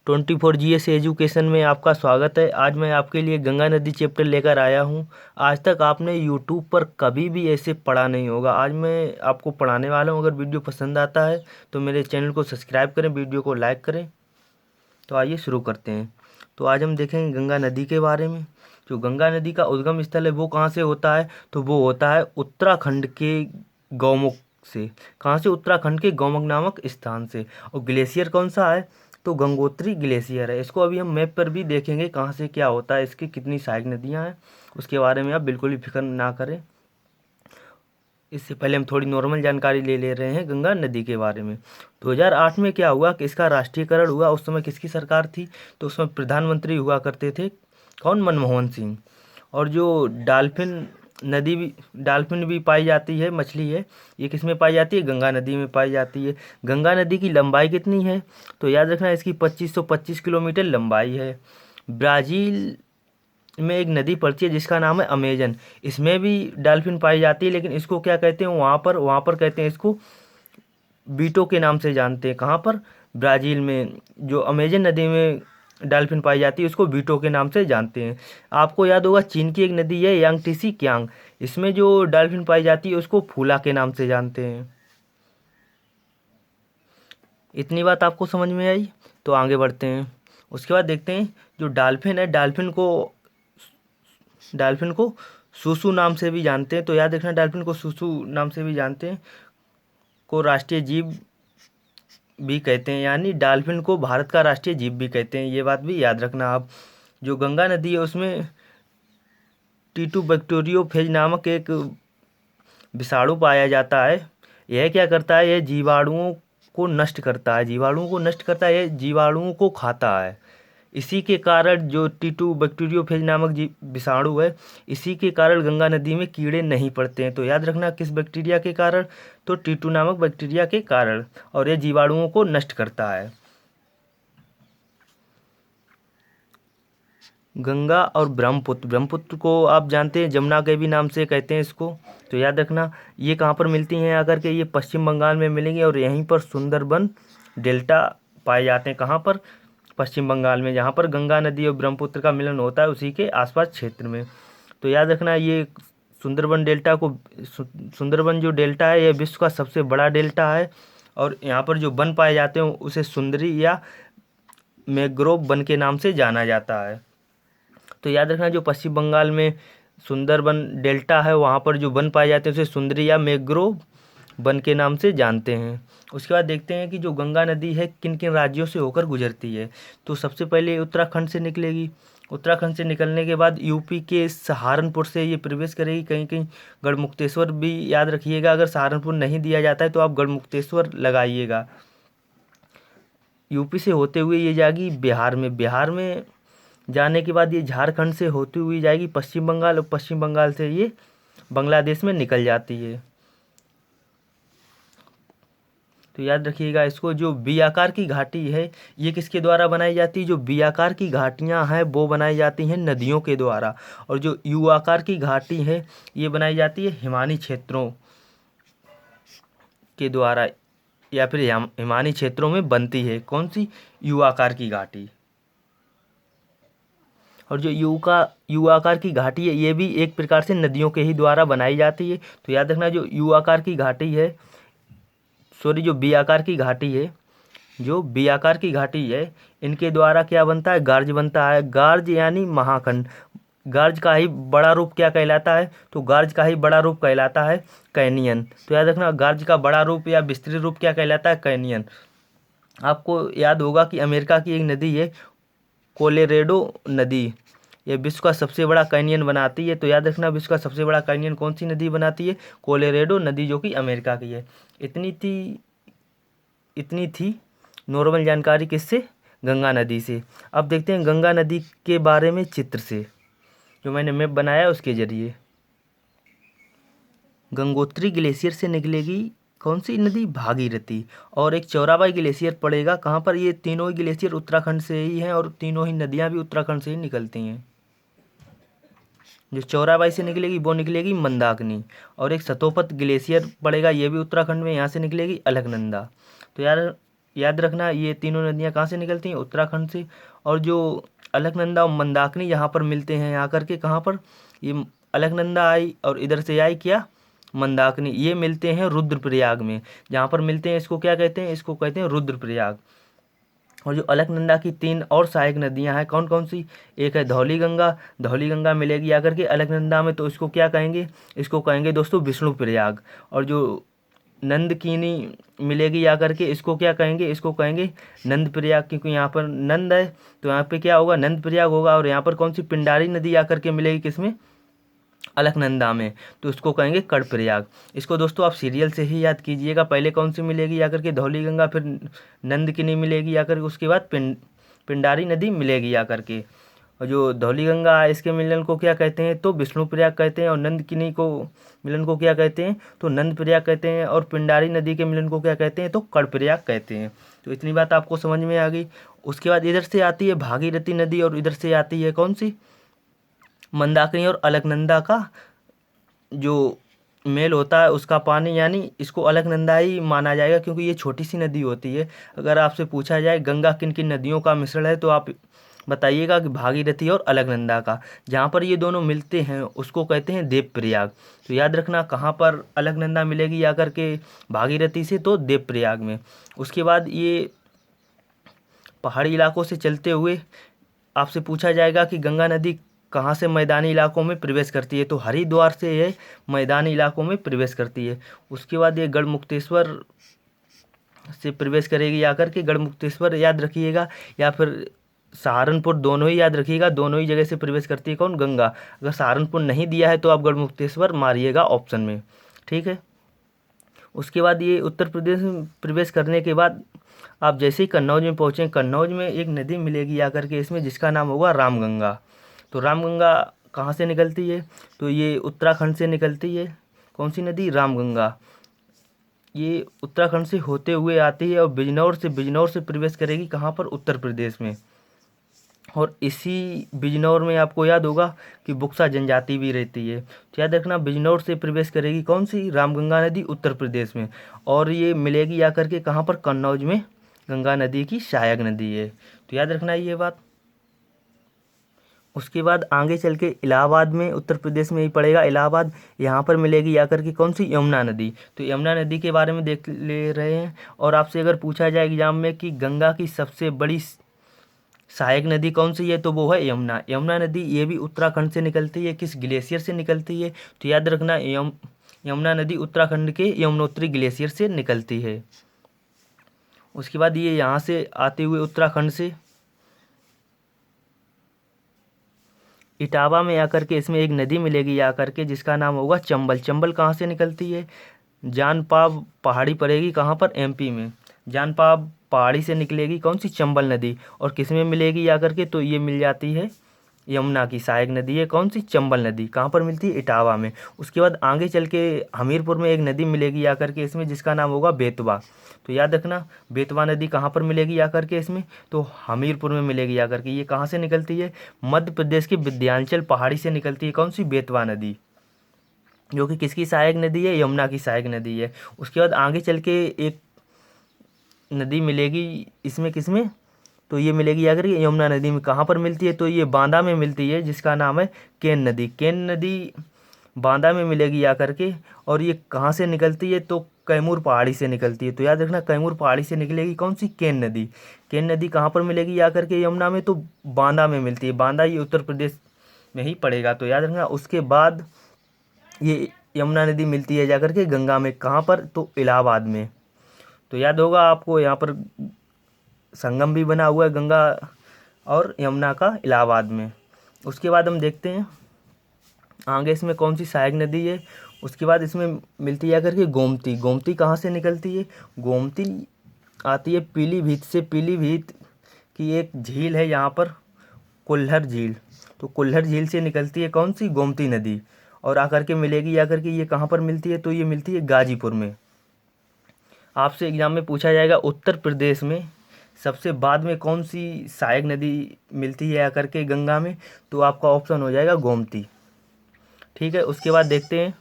24 GS education में आपका स्वागत है। आज मैं आपके लिए गंगा नदी चैप्टर लेकर आया हूं। आज तक आपने यूट्यूब पर कभी भी ऐसे पढ़ा नहीं होगा। आज मैं आपको पढ़ाने वाला हूं। अगर वीडियो पसंद आता है तो मेरे चैनल को सब्सक्राइब करें, वीडियो को लाइक करें। तो आइए शुरू करते हैं। तो आज हम देखेंगे गंगा नदी के बारे में। जो गंगा नदी का उद्गम स्थल है वो कहाँ से होता है, तो वो होता है उत्तराखंड के गौमुख से। कहाँ से? उत्तराखंड के गौमुख नामक स्थान से। और ग्लेशियर कौन सा है, तो गंगोत्री ग्लेशियर है। इसको अभी हम मैप पर भी देखेंगे कहाँ से क्या होता है, इसकी कितनी सहायक नदियाँ हैं, उसके बारे में आप बिल्कुल भी फिक्र ना करें। इससे पहले हम थोड़ी नॉर्मल जानकारी ले रहे हैं गंगा नदी के बारे में। 2008 में क्या हुआ कि इसका राष्ट्रीयकरण हुआ। उस समय किसकी सरकार थी, तो उसमें प्रधानमंत्री हुआ करते थे कौन? मनमोहन सिंह। और जो डाल्फिन भी पाई जाती है, मछली है, ये किस में पाई जाती है? गंगा नदी में पाई जाती है। गंगा नदी की लंबाई कितनी है, तो याद रखना इसकी 2525 किलोमीटर लंबाई है। ब्राज़ील में एक नदी पड़ती है जिसका नाम है अमेजन। इसमें भी डॉल्फिन पाई जाती है, लेकिन इसको क्या कहते हैं वहाँ पर कहते हैं इसको बीटो के नाम से जानते हैं। कहाँ पर? ब्राज़ील में। जो अमेजन नदी में डॉल्फिन पाई जाती है उसको बीटो के नाम से जानते हैं। आपको याद होगा चीन की एक नदी है यांगटीसी क्यांग, इसमें जो डॉल्फिन पाई जाती है उसको फूला के नाम से जानते हैं। इतनी बात आपको समझ में आई? तो आगे बढ़ते हैं। उसके बाद देखते हैं जो डॉल्फिन है, डॉल्फिन को सूसू नाम से भी जानते हैं। तो याद रखना डॉल्फिन को सूसू नाम से भी जानते हैं, को राष्ट्रीय जीव भी कहते हैं, यानी डॉल्फिन को भारत का राष्ट्रीय जीव भी कहते हैं। ये बात भी याद रखना आप। जो गंगा नदी है उसमें टीटू बैक्टीरियोफेज नामक एक विषाणु पाया जाता है। यह क्या करता है? यह जीवाणुओं को नष्ट करता है। यह जीवाणुओं को खाता है। इसी के कारण जो टीटू बैक्टीरियोफेज नामक विषाणु है, इसी के कारण गंगा नदी में कीड़े नहीं पड़ते हैं। तो याद रखना किस बैक्टीरिया के कारण, तो टीटू नामक बैक्टीरिया के कारण। और यह जीवाणुओं को नष्ट करता है। गंगा और ब्रह्मपुत्र को आप जानते हैं जमुना के भी नाम से कहते हैं इसको। तो याद रखना ये कहाँ पर मिलती हैं आकर के? ये पश्चिम बंगाल में मिलेंगी और यहीं पर सुंदरबन डेल्टा पाए जाते हैं। कहाँ पर? पश्चिम बंगाल में, जहाँ पर गंगा नदी और ब्रह्मपुत्र का मिलन होता है उसी के आसपास क्षेत्र में। तो याद रखना ये सुंदरबन जो डेल्टा है यह विश्व का सबसे बड़ा डेल्टा है। और यहाँ पर जो वन पाए जाते हैं उसे सुंदरी या मैंग्रोव वन के नाम से जाना जाता है। तो याद रखना जो पश्चिम बंगाल में सुंदरबन डेल्टा है वहाँ पर जो वन पाए जाते हैं उसे सुंदरी या मैंग्रोव वन के नाम से जानते हैं। उसके बाद देखते हैं कि जो गंगा नदी है किन किन राज्यों से होकर गुजरती है। तो सबसे पहले उत्तराखंड से निकलेगी। उत्तराखंड से निकलने के बाद यूपी के सहारनपुर से ये प्रवेश करेगी। कहीं कहीं गढ़मुक्तेश्वर भी याद रखिएगा, अगर सहारनपुर नहीं दिया जाता है तो आप गढ़मुक्तेश्वर लगाइएगा। यूपी से होते हुए ये जाएगी बिहार में जाने के बाद ये झारखंड से होती हुई जाएगी पश्चिम बंगाल, और पश्चिम बंगाल से ये बांग्लादेश में निकल जाती है। तो याद रखिएगा इसको। जो बी आकार की घाटी है ये किसके द्वारा बनाई जाती है? जो बी आकार की घाटियां हैं वो बनाई जाती हैं नदियों के द्वारा। और जो यू आकार की घाटी है ये बनाई जाती है हिमानी क्षेत्रों के द्वारा, या फिर हिमानी क्षेत्रों में बनती है। कौन सी? यू आकार की घाटी। और जो यू आकार की घाटी है ये भी एक प्रकार से नदियों के ही द्वारा बनाई जाती है। तो याद रखना जो यू आकार की घाटी है, जो बी आकार की घाटी है, इनके द्वारा क्या बनता है? गार्ज बनता है। गार्ज यानी महाखंड। गार्ज का ही बड़ा रूप क्या कहलाता है? तो गार्ज का ही बड़ा रूप कहलाता है कैनियन। तो याद रखना गार्ज का बड़ा रूप या विस्तृत रूप क्या कहलाता है? कैनियन। आपको याद होगा कि अमेरिका की एक नदी है कोलोराडो नदी, यह विश्व का सबसे बड़ा कैनियन बनाती है। तो याद रखना विश्व का सबसे बड़ा कैनियन कौन सी नदी बनाती है? कोलोराडो नदी, जो कि अमेरिका की है। इतनी थी नॉर्मल जानकारी किससे? गंगा नदी से। अब देखते हैं गंगा नदी के बारे में चित्र से, जो मैंने मैप बनाया उसके जरिए। गंगोत्री ग्लेशियर से निकलेगी कौन सी नदी? भागीरथी। और एक चौराबाई ग्लेशियर पड़ेगा। कहाँ पर? ये तीनों ही ग्लेशियर उत्तराखंड से ही हैं और तीनों ही नदियाँ भी उत्तराखंड से ही निकलती हैं। जो चौराबाई से निकलेगी वो निकलेगी मंदाकिनी। और एक सतोपत ग्लेशियर पड़ेगा, ये भी उत्तराखंड में, यहाँ से निकलेगी अलकनंदा। तो यार याद रखना ये तीनों नदियाँ कहाँ से निकलती हैं, उत्तराखंड से। और जो अलकनंदा और मंदाकिनी यहाँ पर मिलते हैं, यहाँ करके कहाँ पर, ये अलकनंदा आई और इधर से आई क्या, मंदाकिनी, ये मिलते हैं रुद्रप्रयाग में। जहाँ पर मिलते हैं इसको क्या कहते हैं, इसको कहते हैं रुद्रप्रयाग। और जो अलकनंदा की तीन और सहायक नदियां हैं कौन कौन सी, एक है धौली गंगा, धौली गंगा मिलेगी आकर के अलकनंदा में, तो इसको क्या कहेंगे, इसको कहेंगे दोस्तों विष्णु प्रयाग। और जो नंदकिनी मिलेगी आकर के, इसको क्या कहेंगे, इसको कहेंगे नंद प्रयाग, क्योंकि यहाँ पर नंद है तो यहाँ पे क्या होगा, नंद प्रयाग होगा। और यहाँ पर कौन सी पिंडारी नदी आकर के मिलेगी किसमें, अलकनंदा में, तो इसको कहेंगे कर्णप्रयाग। इसको दोस्तों आप सीरियल से ही याद कीजिएगा, पहले कौन सी मिलेगी आकर के, धौली गंगा, फिर नंदकिनी मिलेगी आकर के, उसके बाद पिंडारी नदी मिलेगी आकर के। और जो धौली गंगा है इसके मिलन को क्या कहते हैं, तो विष्णु प्रयाग कहते हैं। और नंदकिनी को मिलन को क्या कहते हैं, तो नंद प्रयाग कहते हैं। और पिंडारी नदी के मिलन को क्या कहते हैं, तो कर्णप्रयाग कहते हैं। तो इतनी बात आपको समझ में आ गई। उसके बाद इधर से आती है भागीरथी नदी और इधर से आती है कौन सी, मंदाकिनी। और अलकनंदा का जो मेल होता है उसका पानी, यानी इसको अलकनंदा ही माना जाएगा क्योंकि ये छोटी सी नदी होती है। अगर आपसे पूछा जाए गंगा किन किन नदियों का मिश्रण है, तो आप बताइएगा कि भागीरथी और अलकनंदा का। जहाँ पर ये दोनों मिलते हैं उसको कहते हैं देवप्रयाग। तो याद रखना कहाँ पर अलकनंदा मिलेगी आकर के भागीरथी से, तो देवप्रयाग में। उसके बाद ये पहाड़ी इलाकों से चलते हुए आपसे पूछा जाएगा कि गंगा नदी कहाँ से मैदानी इलाकों में प्रवेश करती है, तो हरिद्वार से ये मैदानी इलाकों में प्रवेश करती है। उसके बाद ये गढ़मुक्तेश्वर से प्रवेश करेगी आकर के, गढ़मुक्तेश्वर याद रखिएगा, या फिर सहारनपुर, दोनों ही याद रखिएगा, दोनों ही जगह से प्रवेश करती है कौन, गंगा। अगर सहारनपुर नहीं दिया है तो आप गढ़मुक्तेश्वर मारिएगा ऑप्शन में, ठीक है। उसके बाद ये उत्तर प्रदेश में प्रवेश करने के बाद आप जैसे ही कन्नौज में पहुँचे, कन्नौज में एक नदी मिलेगी आकर के इसमें, जिसका नाम होगा रामगंगा। तो रामगंगा कहाँ से निकलती है, तो ये उत्तराखंड से निकलती है। कौन सी नदी, रामगंगा। ये उत्तराखंड से होते हुए आती है और बिजनौर से प्रवेश करेगी कहाँ पर, उत्तर प्रदेश में। और इसी बिजनौर में आपको याद होगा कि बुक्सा जनजाति भी रहती है। तो याद रखना बिजनौर से प्रवेश करेगी कौन सी, रामगंगा नदी, उत्तर प्रदेश में। और ये मिलेगी आकर के कहाँ पर, कन्नौज में, गंगा नदी की सहायक नदी है। तो याद रखना ये बात। उसके बाद आगे चल के इलाहाबाद में, उत्तर प्रदेश में ही पड़ेगा इलाहाबाद, यहाँ पर मिलेगी आकर के कौन सी, यमुना नदी। तो यमुना नदी के बारे में देख ले रहे हैं। और आपसे अगर पूछा जाए एग्जाम में कि गंगा की सबसे बड़ी सहायक नदी कौन सी है, तो वो है यमुना। यमुना नदी ये भी उत्तराखंड से निकलती है, किस ग्लेशियर से निकलती है, तो याद रखना यमुना नदी उत्तराखंड के यमुनोत्री ग्लेशियर से निकलती है। उसके बाद ये यहाँ से आते हुए उत्तराखंड से इटावा में आकर के इसमें एक नदी मिलेगी आकर के, जिसका नाम होगा चंबल। चंबल कहाँ से निकलती है, जानपाब पहाड़ी पड़ेगी कहाँ पर, एमपी में। जानपाब पहाड़ी से निकलेगी कौन सी, चंबल नदी। और किस में मिलेगी आकर के, तो ये मिल जाती है यमुना की सहायक नदी है कौन सी, चंबल नदी। कहाँ पर मिलती है, इटावा में। उसके बाद आगे चल के हमीरपुर में एक नदी मिलेगी आकर के इसमें, जिसका नाम होगा बेतवा। तो याद रखना बेतवा नदी कहाँ पर मिलेगी आकर के इसमें, तो हमीरपुर में मिलेगी आकर के। ये कहाँ से निकलती है, मध्य प्रदेश की विंध्याचल पहाड़ी से निकलती है कौन सी, बेतवा नदी, जो कि किसकी सहायक नदी है, यमुना की सहायक नदी है। उसके बाद आगे चल के एक नदी मिलेगी इसमें, किसमें, तो ये मिलेगी आकर के यमुना नदी में। कहाँ पर मिलती है, तो ये बांदा में मिलती है, जिसका नाम है केन नदी। केन नदी बांदा में मिलेगी आकर के। और ये कहाँ से निकलती है, तो कैमूर पहाड़ी से निकलती है। तो याद रखना कैमूर पहाड़ी से निकलेगी कौन सी, केन नदी। केन नदी कहाँ पर मिलेगी आकर के यमुना में, तो बांदा में मिलती है। बांदा ये उत्तर प्रदेश में ही पड़ेगा, तो याद रखना। उसके बाद ये यमुना नदी मिलती है जाकर के गंगा में, कहाँ पर, तो इलाहाबाद में। तो याद होगा आपको यहाँ पर संगम भी बना हुआ है गंगा और यमुना का, इलाहाबाद में। उसके बाद हम देखते हैं आगे इसमें कौन सी सहायक नदी है। उसके बाद इसमें मिलती है करके गोमती। गोमती कहाँ से निकलती है, गोमती आती है पीलीभीत से। पीलीभीत की एक झील है यहाँ पर, कुल्हर झील। तो कुल्हर झील से निकलती है कौन सी, गोमती नदी। और आकर के मिलेगी आकर के, ये कहाँ पर मिलती है, तो ये मिलती है गाजीपुर में। आपसे एग्जाम में पूछा जाएगा उत्तर प्रदेश में सबसे बाद में कौन सी सहायक नदी मिलती है आकर के गंगा में, तो आपका ऑप्शन हो जाएगा गोमती, ठीक है। उसके बाद देखते हैं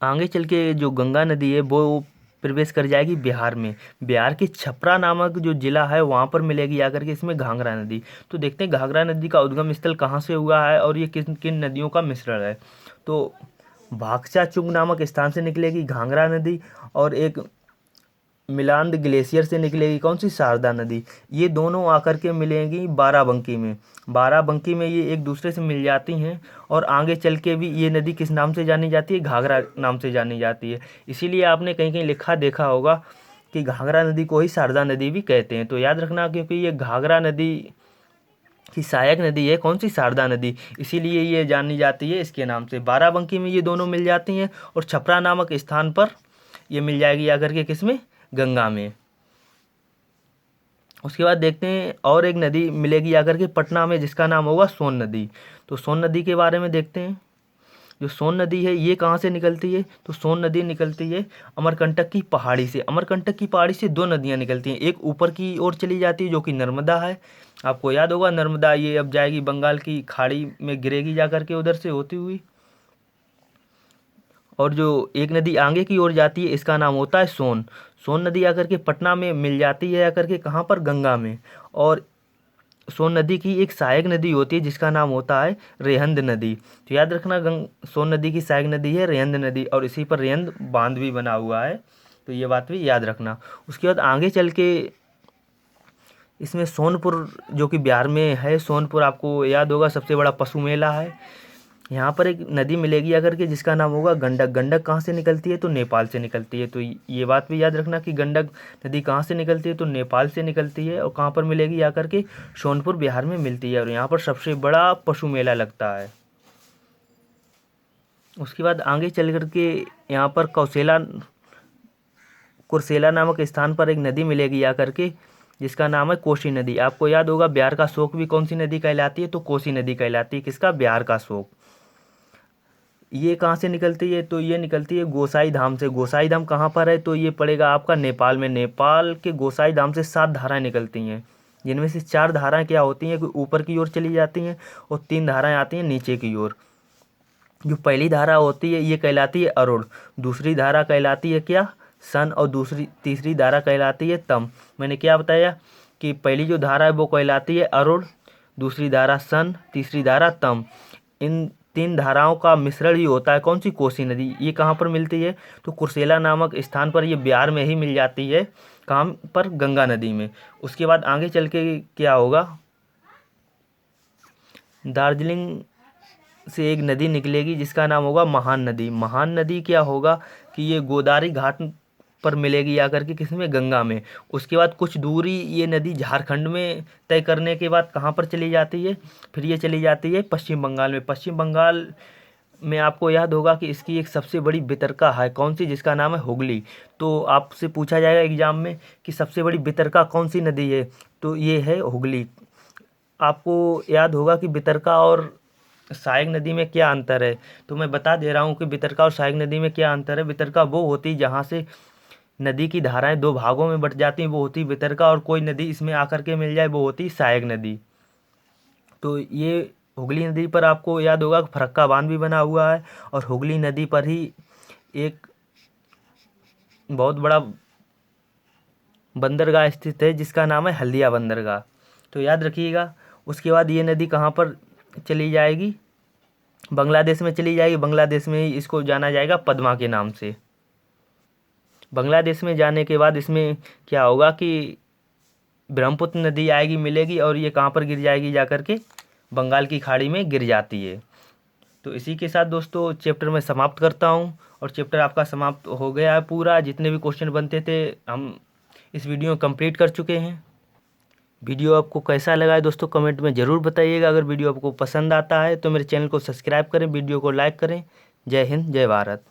आगे चल के जो गंगा नदी है वो प्रवेश कर जाएगी बिहार में। बिहार के छपरा नामक जो ज़िला है वहाँ पर मिलेगी आकर के इसमें घाघरा नदी। तो देखते हैं घाघरा नदी का उद्गम स्थल कहाँ से हुआ है और ये किन किन नदियों का मिश्रण है। तो भागचाचुंग नामक स्थान से निकलेगी घाघरा नदी और एक मिलांद ग्लेशियर से निकलेगी कौन सी, शारदा नदी। ये दोनों आकर के मिलेंगी बाराबंकी में। बाराबंकी में ये एक दूसरे से मिल जाती हैं और आगे चल के भी ये नदी किस नाम से जानी जाती है, घाघरा नाम से जानी जाती है। इसीलिए आपने कहीं कहीं लिखा देखा होगा कि घाघरा नदी को ही शारदा नदी भी कहते हैं। तो याद रखना, क्योंकि ये घाघरा नदी की सहायक नदी है कौन सी, शारदा नदी, इसीलिए ये जानी जाती है इसके नाम से। बाराबंकी में ये दोनों मिल जाती हैं और छपरा नामक स्थान पर ये मिल जाएगी आकर के किसमें, गंगा में। उसके बाद देखते हैं और एक नदी मिलेगी आकर के पटना में जिसका नाम होगा सोन नदी। तो सोन नदी के बारे में देखते हैं। जो सोन नदी है ये कहाँ से निकलती है, तो सोन नदी निकलती है अमरकंटक की पहाड़ी से। अमरकंटक की पहाड़ी से दो नदियाँ निकलती हैं, एक ऊपर की ओर चली जाती है जो कि नर्मदा है। आपको याद होगा नर्मदा ये अब जाएगी बंगाल की खाड़ी में, गिरेगी जा करके उधर से होती हुई। और जो एक नदी आगे की ओर जाती है इसका नाम होता है सोन। सोन नदी आकर के पटना में मिल जाती है आकर के कहाँ पर, गंगा में। और सोन नदी की एक सहायक नदी होती है जिसका नाम होता है रेहंद नदी। तो याद रखना सोन नदी की सहायक नदी है रेहंद नदी और इसी पर रेहंद बांध भी बना हुआ है, तो ये बात भी याद रखना। उसके बाद आगे चल के इसमें सोनपुर जो कि बिहार में है, सोनपुर आपको याद होगा सबसे बड़ा पशु मेला है। यहाँ पर एक नदी मिलेगी अगर के जिसका नाम होगा गंडक। गंडक कहाँ से निकलती है, तो नेपाल से निकलती है। तो ये बात भी याद रखना कि गंडक नदी कहाँ से निकलती है, तो नेपाल से निकलती है। और कहाँ पर मिलेगी आकर के, सोनपुर बिहार में मिलती है और यहाँ पर सबसे बड़ा पशु मेला लगता है। उसके बाद आगे चल कर के यहाँ पर कुर्सेला नामक स्थान पर एक नदी मिलेगी आकर के जिसका नाम है कोसी नदी। आपको याद होगा बिहार का शोक भी कौन सी नदी कहलाती है, तो कोसी नदी कहलाती है। किसका, बिहार का शोक। ये कहाँ से निकलती है, तो ये निकलती है गोसाई धाम से। गोसाई धाम कहाँ पर है, तो ये पड़ेगा आपका नेपाल में। नेपाल के गोसाई धाम से 7 धाराएं निकलती हैं, जिनमें से 4 धाराएं क्या होती हैं कि ऊपर की ओर चली जाती हैं और 3 धाराएं आती हैं नीचे की ओर। जो पहली धारा होती है ये कहलाती है अरुण, दूसरी धारा कहलाती है क्या, सन, और तीसरी धारा कहलाती है तम। मैंने क्या बताया कि पहली जो धारा है वो कहलाती है अरुण, दूसरी धारा सन, तीसरी धारा तम। इन 3 धाराओं का मिश्रण ही होता है कौन सी, कोसी नदी। ये कहाँ पर मिलती है, तो कुर्सेला नामक स्थान पर। ये बिहार में ही मिल जाती है, कहाँ पर, गंगा नदी में। उसके बाद आगे चल के क्या होगा, दार्जिलिंग से एक नदी निकलेगी जिसका नाम होगा महान नदी। महान नदी क्या होगा कि ये गोदावरी घाट पर मिलेगी आकर के किसमें, गंगा में। उसके बाद कुछ दूरी ये नदी झारखंड में तय करने के बाद कहाँ पर चली जाती है, फिर ये चली जाती है पश्चिम बंगाल में। पश्चिम बंगाल में आपको याद होगा कि इसकी एक सबसे बड़ी वितरका है कौन सी, जिसका नाम है हुगली। तो आपसे पूछा जाएगा एग्जाम में कि सबसे बड़ी वितरका कौन सी नदी है, तो ये है हुगली। आपको याद होगा कि वितरका और सहायक नदी में क्या अंतर है, तो मैं बता दे रहा हूँ कि वितरका और सहायक नदी में क्या अंतर है। वितरका वो होती है जहाँ से नदी की धाराएं 2 भागों में बट जाती हैं, वो होती वितरका। और कोई नदी इसमें आकर के मिल जाए वो होती सहायक नदी। तो ये हुगली नदी पर आपको याद होगा कि फरक्का बांध भी बना हुआ है और हुगली नदी पर ही एक बहुत बड़ा बंदरगाह स्थित है जिसका नाम है हल्दिया बंदरगाह, तो याद रखिएगा। उसके बाद ये नदी कहाँ पर चली जाएगी, बांग्लादेश में चली जाएगी। बांग्लादेश में ही इसको जाना जाएगा पद्मा के नाम से। बांग्लादेश में जाने के बाद इसमें क्या होगा कि ब्रह्मपुत्र नदी आएगी, मिलेगी, और ये कहाँ पर गिर जाएगी, जाकर के बंगाल की खाड़ी में गिर जाती है। तो इसी के साथ दोस्तों चैप्टर में समाप्त करता हूँ और चैप्टर आपका समाप्त हो गया है पूरा। जितने भी क्वेश्चन बनते थे हम इस वीडियो में कंप्लीट कर चुके हैं। वीडियो आपको कैसा लगा है दोस्तों कमेंट में ज़रूर बताइएगा। अगर वीडियो आपको पसंद आता है तो मेरे चैनल को सब्सक्राइब करें, वीडियो को लाइक करें। जय हिंद, जय भारत।